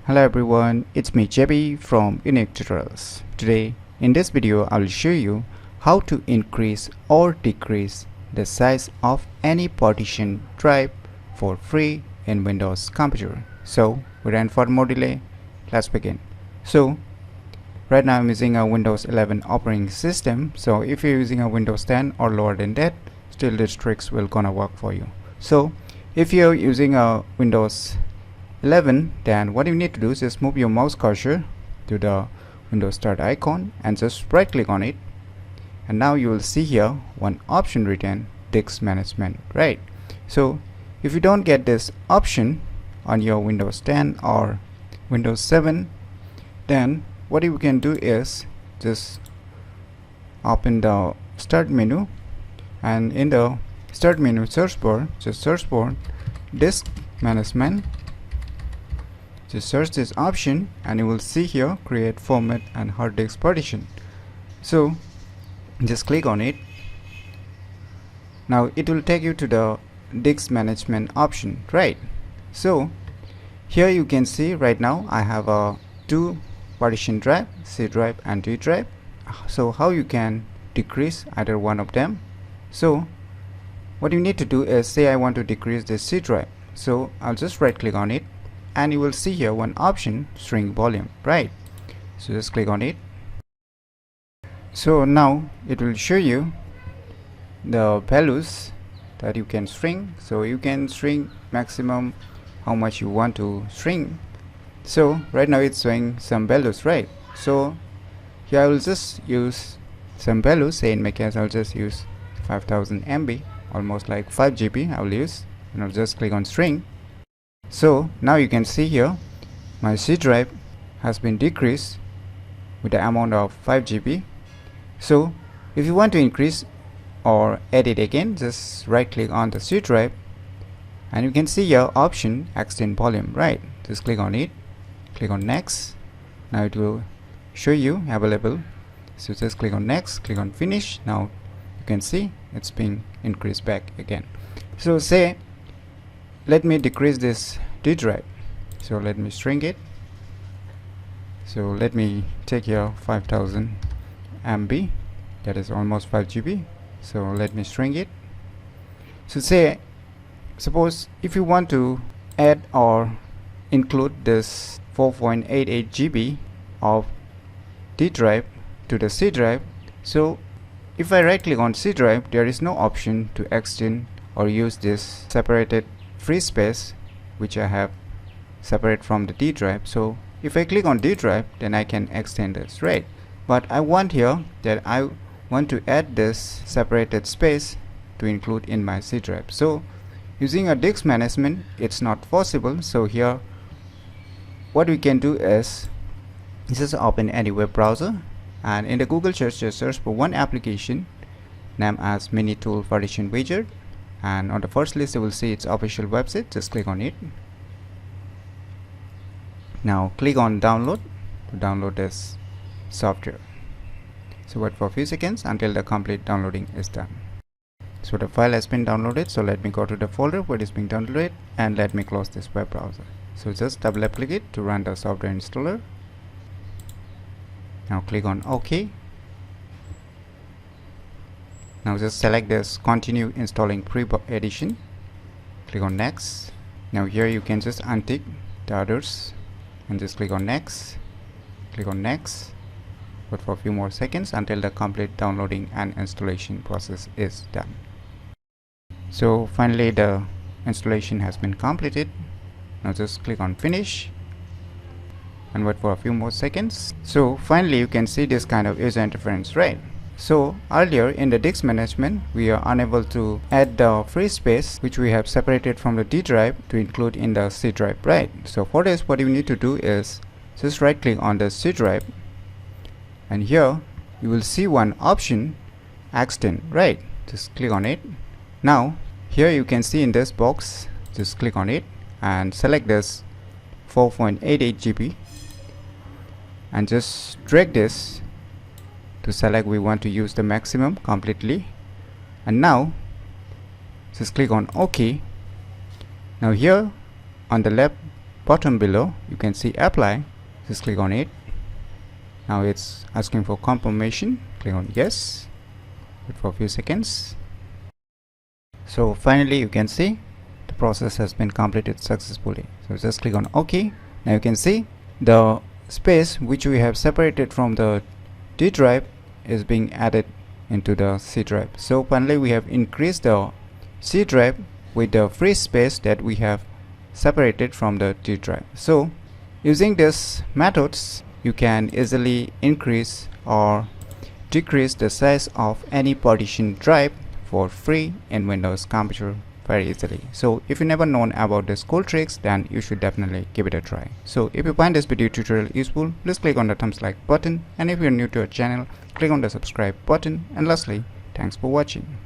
Hello everyone, it's me JB from UniqueTutorials. Today in this video I will show you how to increase or decrease the size of any partition drive for free in Windows computer. So without further more delay, let's begin. So right now I'm using a Windows 11 operating system. So if you're using a Windows 10 or lower than that, still this tricks will gonna work for you. So if you're using a Windows 11, then what you need to do is just move your mouse cursor to the Windows Start icon and just right click on it, and now you will see here one option written disk management, right? So if you don't get this option on your Windows 10 or Windows 7, then what you can do is just open the start menu, and in the start menu search bar just search for disk management. Just search this option and you will see here create format and hard disk partition. So just click on it. Now it will take you to the disk management option, right? So here you can see right now I have two partition drive, C drive and D drive. So how you can decrease either one of them? So what you need to do is say I want to decrease this C drive. So I'll just right click on it, and you will see here one option shrink volume, right? So just click on it. So now it will show you the values that you can shrink. So you can shrink maximum how much you want to shrink. So right now it's showing some values, right? So here I will just use some values. Say in my case I'll just use 5000 MB, almost like 5 GB I will use, and I'll just click on shrink. So now you can see here my C drive has been decreased with the amount of 5 GB. So if you want to increase or add it again, just right click on the C drive and you can see your option extend volume, right? Just click on it, click on next. Now it will show you available. So just click on next, click on finish. Now you can see it's being increased back again. So say let me decrease this D drive. So let me shrink it. So let me take here 5000 MB, that is almost 5 GB. So let me shrink it. So say suppose if you want to add or include this 4.88 GB of D drive to the C drive. So if I right click on C drive, there is no option to extend or use this separated free space which I have separate from the D drive. So if I click on D drive, then I can extend this, right? But I want here that I want to add this separated space to include in my C drive. So using a disk management it's not possible. So here what we can do is just open any web browser, and in the Google search just search for one application named as Mini Tool Partition Widget, and on the first list you will see its official website. Just click on it. Now click on download to download this software. So wait for a few seconds until the complete downloading is done. So the file has been downloaded. So let me go to the folder where it is being downloaded and let me close this web browser. So just double click it to run the software installer. Now click on OK. Now just select this continue installing pre-edition. Click on next. Now here you can just untick the others and just click on next. Click on next. Wait for a few more seconds until the complete downloading and installation process is done. So finally the installation has been completed. Now just click on finish and wait for a few more seconds. So finally you can see this kind of user interface, right? So earlier in the disk management we are unable to add the free space which we have separated from the D drive to include in the C drive, right? So for this what you need to do is just right click on the C drive, and here you will see one option extend, right? Just click on it. Now here you can see in this box, just click on it and select this 4.88 GB and just drag this to select we want to use the maximum completely, and now just click on OK. Now here on the left button below, you can see apply. Just click on it. Now it's asking for confirmation. Click on yes. Wait for a few seconds. So finally you can see the process has been completed successfully. So just click on OK. Now you can see the space which we have separated from the D drive is being added into the C drive. So finally we have increased the C drive with the free space that we have separated from the D drive. So using these methods, you can easily increase or decrease the size of any partition drive for free in Windows computer very easily. So if you never known about these cool tricks, then you should definitely give it a try. So if you find this video tutorial useful, please click on the thumbs like button, and if you're new to our channel, click on the subscribe button, and lastly, thanks for watching.